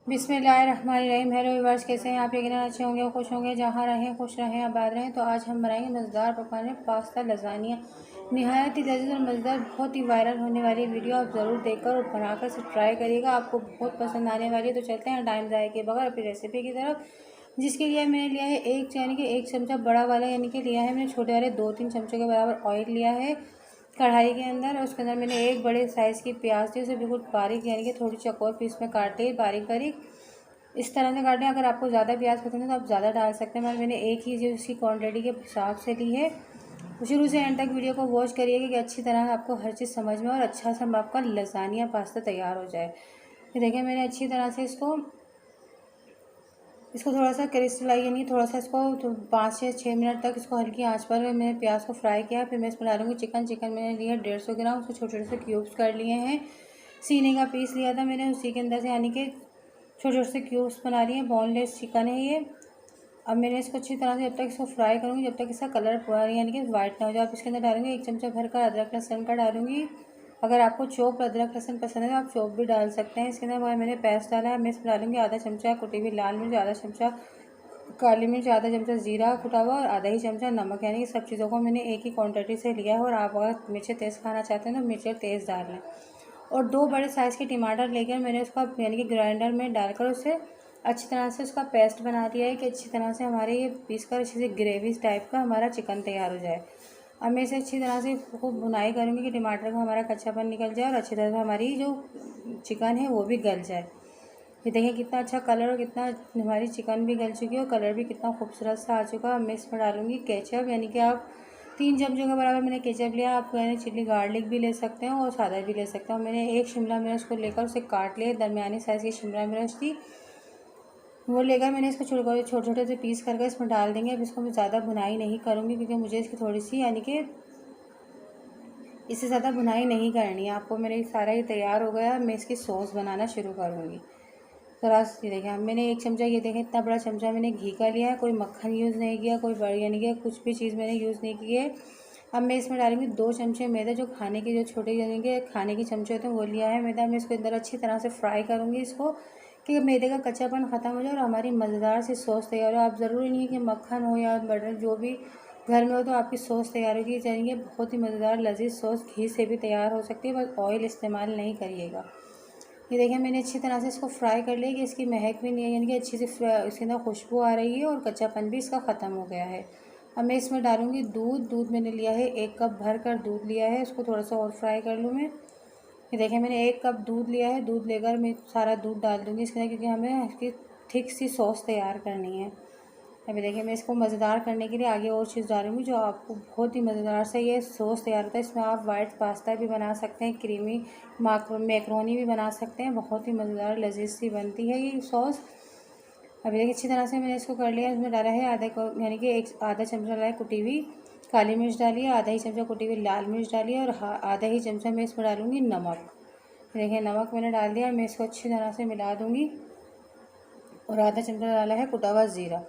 बिस्मिल्लाहिर्रहमानिर्रहीम। Hello viewers, कैसे हैं आप? यकीनन अच्छे होंगे, खुश होंगे। जहाँ रहें खुश रहें, आबाद रहें। तो आज हम बनाएंगे मज़ेदार पकवान है पास्ता लज़ानिया। नहायत ही लजीज और मज़ेदार, बहुत ही वायरल होने वाली वीडियो आप ज़रूर देखकर और बनाकर से ट्राई करिएगा, आपको बहुत पसंद आने वाली है। तो चलते हैं टाइम ज़ाया के बगैर अपनी रेसिपी की तरफ, जिसके लिए मैंने लिया है एक चमचा बड़ा वाला, यानी कि लिया है मैंने छोटे वाले 2-3 चमचों के बराबर ऑयल लिया है कढ़ाई के अंदर। और उसके अंदर मैंने एक बड़े साइज़ की प्याज थी, उसे बिल्कुल बारीक यानी कि थोड़ी चौकोर पीस में काट ली, बारीक बारीक इस तरह से काटें। अगर आपको ज़्यादा प्याज पसंद है तो आप ज़्यादा डाल सकते हैं, मगर मैंने एक ही जो उसकी क्वांटिटी के हिसाब से ली है। शुरू से एंड तक वीडियो को वॉच करिएगा कि अच्छी तरह आपको हर चीज़ समझ में और अच्छा सा आपका लज़ानिया पास्ता तैयार हो जाए। ये देखिए, मैंने अच्छी तरह से इसको थोड़ा सा क्रिस्टलाइज यानी थोड़ा सा इसको तो 5 से 6 मिनट तक इसको हल्की आंच पर मैंने प्याज को फ्राई किया। फिर मैं इसमें डालूंगी चिकन मैंने लिया 150 ग्राम, उसको छोटे छोटे से क्यूब्स कर लिए हैं। सीने का पीस लिया था मैंने, उसी के अंदर से यानी कि छोटे छोटे से क्यूब्स बना लिए हैं। बोनलेस चिकन है ये। अब मैंने इसको अच्छी तरह से जब तक इसको फ्राई करूँगी, जब तक इसका कलर पूरा यानी कि वाइट ना हो जाए। आप इसके अंदर डालूंगी 1 चमचा भर कर अदरक लहसुन का डालूंगी। अगर आपको चॉप अदरक लहसुन पसंद है तो आप चॉप भी डाल सकते हैं। इसके अंदर मैंने पेस्ट डाला है। मैं इसमें डालूंगी आधा चमचा कुटी हुई लाल मिर्च, आधा चमचा काली मिर्च, आधा चमचा जीरा कुटा हुआ और आधा ही चमचा नमक। यानी कि सब चीज़ों को मैंने एक ही क्वांटिटी से लिया है। और आप अगर मिर्चें तेज़ खाना चाहते हैं तो मिर्चें तेज़ डाल लें। और 2 बड़े साइज़ के टमाटर लेकर मैंने उसका यानी कि ग्राइंडर में डालकर उसे अच्छी तरह से उसका पेस्ट बना दिया है कि अच्छी तरह से हमारे ये पीस कर अच्छी से ग्रेवी टाइप का हमारा चिकन तैयार हो जाए। अब मैं इसे अच्छी तरह से खूब भुनाई करूँगी कि टमाटर का हमारा कच्चापन निकल जाए और अच्छी तरह से हमारी जो चिकन है वो भी गल जाए। ये देखिए कितना अच्छा कलर और कितना हमारी चिकन भी गल चुकी है और कलर भी कितना खूबसूरत सा आ चुका है। अब मैं इसमें डालूंगी केचप, यानी कि आप 3 चमचों के बराबर मैंने केचप लिया। आप यानी चिल्ली गार्लिक भी ले सकते हैं और सादा भी ले सकते हैं। मैंने एक शिमला मिर्च को लेकर उसे काट लिया, दरमियानी साइज़ की शिमला मिर्च थी, वो लेकर मैंने इसको छोटे छोटे से पीस करके इसमें डाल देंगे। अब इसको मैं ज़्यादा भुनाई नहीं करूँगी क्योंकि मुझे इसकी थोड़ी सी यानी कि इससे ज़्यादा भुनाई नहीं करनी है। आपको मेरे सारा ये तैयार हो गया, मैं इसकी सॉस बनाना शुरू करूँगी। थोड़ा सा देखिए, अब मैंने 1 चमचा, ये देखें इतना बड़ा चमचा मैंने घी का लिया है, कोई मक्खन यूज़ नहीं किया, कोई बड़ी यानी कि कुछ भी चीज़ मैंने यूज़ नहीं की है। अब मैं इसमें डालूंगी 2 चमचे मैदा, जो खाने के जो छोटे यानी कि खाने के चमचे होते हैं वो लिया है मैदा। मैं इसको अंदर अच्छी तरह से फ्राई करूँगी इसको कि मैदे का कच्चापन ख़त्म हो जाए और हमारी मज़ेदार सी सॉस तैयार हो। आप ज़रूरी नहीं है कि मक्खन हो या बटर जो भी घर में हो तो आपकी सॉस तैयार होगी। जानिए बहुत ही मज़ेदार लजीज सॉस घी से भी तैयार हो सकती है, बस ऑयल इस्तेमाल नहीं करिएगा। ये देखिए मैंने अच्छी तरह से इसको फ्राई कर लिया कि इसकी महक भी नहीं है, यानी कि अच्छी से इसके अंदर खुशबू आ रही है और कच्चापन भी इसका ख़त्म हो गया है। अब मैं इसमें डालूंगी दूध मैंने लिया है 1 कप भर कर दूध लिया है, उसको थोड़ा सा और फ्राई कर लूँ मैं। ये देखिए मैंने 1 कप दूध लिया है, दूध लेकर मैं सारा दूध डाल दूँगी इसके अंदर क्योंकि हमें इसकी थिक सी सॉस तैयार करनी है। अभी देखिए मैं इसको मज़ेदार करने के लिए आगे और चीज़ डालूंगी जो आपको बहुत ही मज़ेदार से ये सॉस तैयार होता है। इसमें आप वाइट पास्ता भी बना सकते हैं, क्रीमी मैक्रोनी भी बना सकते हैं, बहुत ही मज़ेदार लजीज सी बनती है ये सॉस। अभी देखिए अच्छी तरह से मैंने इसको कर लिया। इसमें डाला है यानी कि आधा चमचा डाला है कुटी हुई काली मिर्च डाली है, आधा ही चमचा कुटी हुई लाल मिर्च डाली है और आधा ही चमचा मैं इसमें डालूँगी नमक। देखिए नमक मैंने डाल दिया और मैं इसको अच्छी तरह से मिला दूँगी। और आधा चमचा डाला है कुटा हुआ ज़ीरा।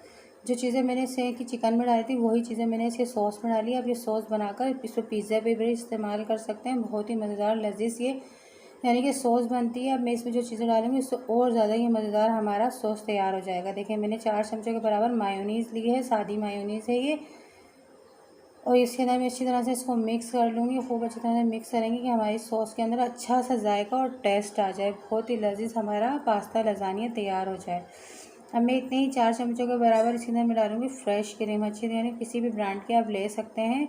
जो चीज़ें मैंने से कि चिकन में डाली थी वही चीज़ें मैंने इसके सॉस में डाली। अब ये सॉस बनाकर इसको पिज़्ज़ा पे भी इस्तेमाल कर सकते हैं, बहुत ही मज़ेदार लजीज ये यानी कि सॉस बनती है। अब मैं इसमें जो चीज़ें डालूंगी उससे और ज़्यादा ही मज़ेदार हमारा सॉस तैयार हो जाएगा। देखिए मैंने 4 चमचों के बराबर मायोनीज़ ली है, सादी मायोनीज़ है ये। और इसके अंदर मैं अच्छी तरह से इसको मिक्स कर लूँगी, खूब अच्छी तरह से मिक्स करेंगे कि हमारी सॉस के अंदर अच्छा सा जायका और टेस्ट आ जाए, बहुत ही लजीज हमारा पास्ता लज़ानिया तैयार हो जाए। अब मैं इतने ही 4 चमचों के बराबर इसके अंदर मैं डालूँगी फ्रेश क्रीम। अच्छी यानी किसी भी ब्रांड के आप ले सकते हैं,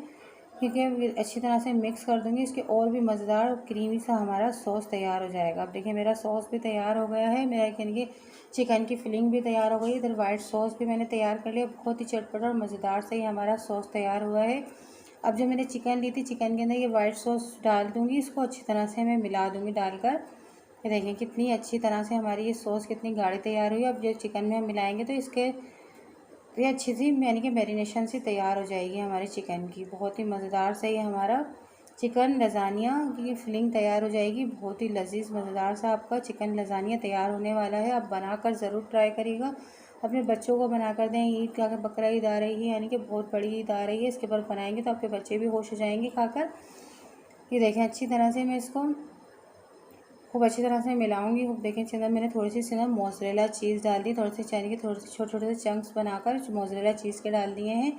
क्योंकि अच्छी तरह से मिक्स कर दूँगी इसके और भी मज़ेदार और क्रीमी सा हमारा सॉस तैयार हो जाएगा। अब देखिए मेरा सॉस भी तैयार हो गया है, मेरा यानी कि चिकन की फिलिंग भी तैयार हो गई, इधर वाइट सॉस भी मैंने तैयार कर लिया। बहुत ही चटपटा और मज़ेदार से ही हमारा सॉस तैयार हुआ है। अब जो मैंने चिकन ली थी, चिकन के अंदर ये वाइट सॉस डाल दूँगी, इसको अच्छी तरह से मैं मिला दूँगी डालकर। ये देखें कितनी अच्छी तरह से हमारी ये सॉस कितनी गाढ़ी तैयार हुई है। अब जो चिकन में हम मिलाएंगे तो इसके ये अच्छी सी यानी कि मैरिनेशन से तैयार हो जाएगी हमारे चिकन की। बहुत ही मज़ेदार से ये हमारा चिकन लज़ानिया की फिलिंग तैयार हो जाएगी। बहुत ही लजीज मज़ेदार सा आपका चिकन लज़ानिया तैयार होने वाला है। आप बनाकर ज़रूर ट्राई करिएगा, अपने बच्चों को बनाकर दें। ईद का बकरा ईद आ रही है, यानी कि बहुत बड़ी ईद आ रही है, इसके बाद बनाएंगे तो आपके बच्चे भी खुश हो जाएंगे खाकर। ये देखें अच्छी तरह से मैं इसको खूब अच्छी तरह से मिलाऊंगी। खूब देखें इसके अंदर मैंने थोड़ी सी इसके अंदर मोज़रेला चीज़ डाल दी, थोड़ी सी चाइनीज़ के थोड़े से छोटे छोटे से चंक्स बनाकर मोज़रेला चीज़ के डाल दिए हैं।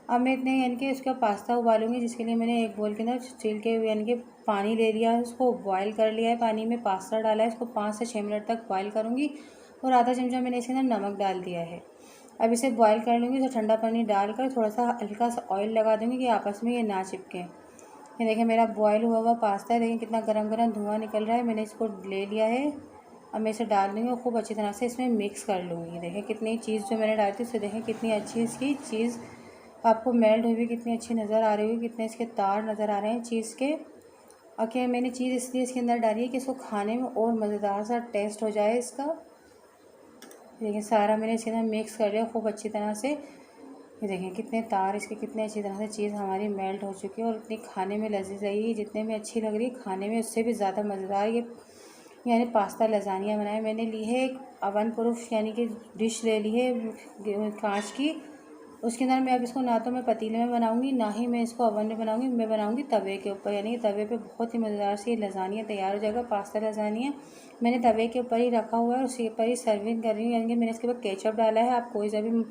अब मैं इतने यानी कि उसका पास्ता उबालूंगी, जिसके लिए मैंने एक बोल के अंदर स्टील के यानी कि पानी ले लिया है, उसको बॉयल कर लिया है, पानी में पास्ता डाला है, इसको 5 से 6 मिनट तक बॉयल करूँगी और आधा चमचा मैंने इसके अंदर नमक डाल दिया है। अब इसे बॉयल कर लूँगी, तो ठंडा पानी डालकर थोड़ा सा हल्का सा ऑयल लगा दूँगी कि आपस में ये ना चिपके। ये देखिए मेरा बॉयल हुआ हुआ पास्ता है, देखिए कितना गरम गरम धुआं निकल रहा है। मैंने इसको ले लिया है, अब मैं इसे डाल दूँगी और खूब अच्छी तरह से इसमें मिक्स कर लूँगी। देखें कितनी चीज़ जो मैंने डाली थी उससे देखें कितनी अच्छी इसकी चीज़ आपको मेल्ट हुई हुई कितनी अच्छी नज़र आ रही होगी, कितने इसके तार नज़र आ रहे हैं चीज़ के। और क्या मैंने चीज़ इसलिए इसके अंदर डाली है कि इसको खाने में और मज़ेदार सा टेस्ट हो जाए इसका। देखिए सारा मैंने इसके अंदर मिक्स कर लिया खूब अच्छी तरह से। ये देखें कितने तार इसके, कितने अच्छी तरह से चीज़ हमारी मेल्ट हो चुकी है और इतनी खाने में लजीज रही है, जितने में अच्छी लग रही है खाने में उससे भी ज़्यादा मज़ेदार ये यानी पास्ता लजानिया बनाया। मैंने ली है एक अवन प्रूफ यानी कि डिश ले ली है कांच की, उसके अंदर मैं अब इसको ना तो मैं पतीले में बनाऊंगी ना ही मैं इसको ओवन में बनाऊंगी, मैं बनाऊंगी तवे के ऊपर। यानी कि तवे पे बहुत ही मज़ेदार से ये लजानिया तैयार हो जाएगा। पास्ता लजानिया मैंने तवे के ऊपर ही रखा हुआ है, उसके ऊपर ही सर्विंग कर रही हूँ। यानी कि मैंने इसके ऊपर केचप डाला है, आप कोई सा भी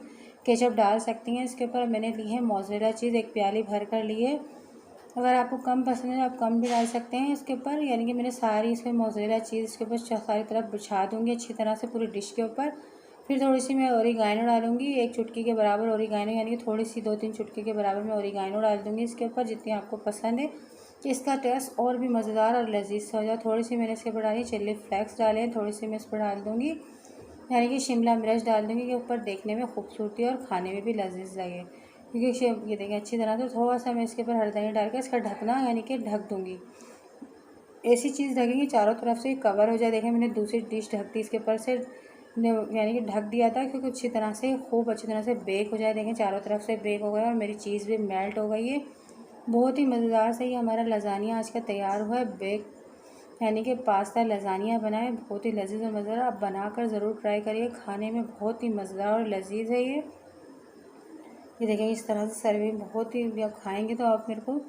केचप डाल सकती हैं। इसके ऊपर मैंने ली है मोज़रेला चीज़, एक प्याली भर कर ली है। अगर आपको कम पसंद है तो आप कम भी डाल सकते हैं इसके ऊपर। यानी कि मैंने सारी इसमें मोज़रेला चीज़ इसके ऊपर सारी तरफ बिछा दूँगी अच्छी तरह से पूरी डिश के ऊपर। फिर थोड़ी सी मैं ओरिगानो डालूंगी, एक चुटकी के बराबर ओरिगानो, यानी कि थोड़ी सी 2-3 चुटकी के बराबर मैं ओरिगानो डाल दूँगी इसके ऊपर, जितनी आपको पसंद है कि इसका टेस्ट और भी मज़ेदार और लजीज सा हो जाए। थोड़ी सी मैंने इसके ऊपर डाली चिल्ली फ्लेक्स डाले हैं, थोड़ी सी मैं इस पर डाल दूँगी यानी कि शिमला मिर्च डाल दूँगी कि ऊपर देखने में खूबसूरती और खाने में भी लजीज लगे। क्योंकि ये देखिए अच्छी तरह से थोड़ा सा मैं इसके ऊपर हल्दी डालकर इसका ढकना यानी कि ढक दूँगी। ऐसी चीज़ ढकेंगी चारों तरफ से कवर हो जाए। देखें मैंने दूसरी डिश ढक दी इसके ऊपर से यानी कि ढक दिया था क्योंकि अच्छी तरह से खूब अच्छी तरह से बेक हो जाए। देखें चारों तरफ से बेक हो गया और मेरी चीज़ भी मेल्ट हो गई है। बहुत ही मज़ेदार से ये हमारा लजानिया आज का तैयार हुआ है। बेक यानी कि पास्ता लजानिया बनाए, बहुत ही लजीज और मज़ेदार। आप बनाकर ज़रूर ट्राई करिए, खाने में बहुत ही मज़ेदार और लजीज है ये देखें इस तरह से सर्विंग बहुत ही, जब खाएँगे तो आप मेरे को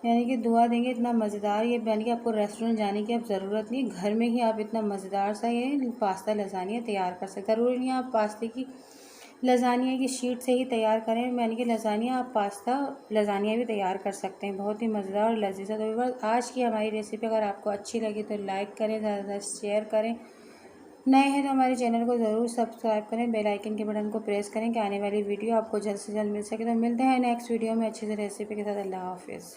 यानी कि दुआ देंगे। इतना मज़ेदार ये यानी कि आपको रेस्टोरेंट जाने की अब ज़रूरत नहीं, घर में ही आप इतना मज़ेदार सा ये पास्ता लजानिया तैयार कर सकते हैं। ज़रूरी नहीं आप पास्ते की लजानिया की शीट से ही तैयार करें, यानी कि लजानिया आप पास्ता लजानिया भी तैयार कर सकते हैं। बहुत ही मज़ेदार और लजीज है। तो बस आज की हमारी रेसिपी अगर आपको अच्छी लगी तो लाइक करें, ज़्यादा से ज़्यादा शेयर करें। नए हैं तो हमारे चैनल को ज़रूर सब्सक्राइब करें, बेल आइकन के बटन को प्रेस करें कि आने वाली वीडियो आपको जल्द से जल्द मिल सके। तो मिलते हैं नेक्स्ट वीडियो में अच्छी सी रेसिपी के साथ। अल्लाह हाफिज़।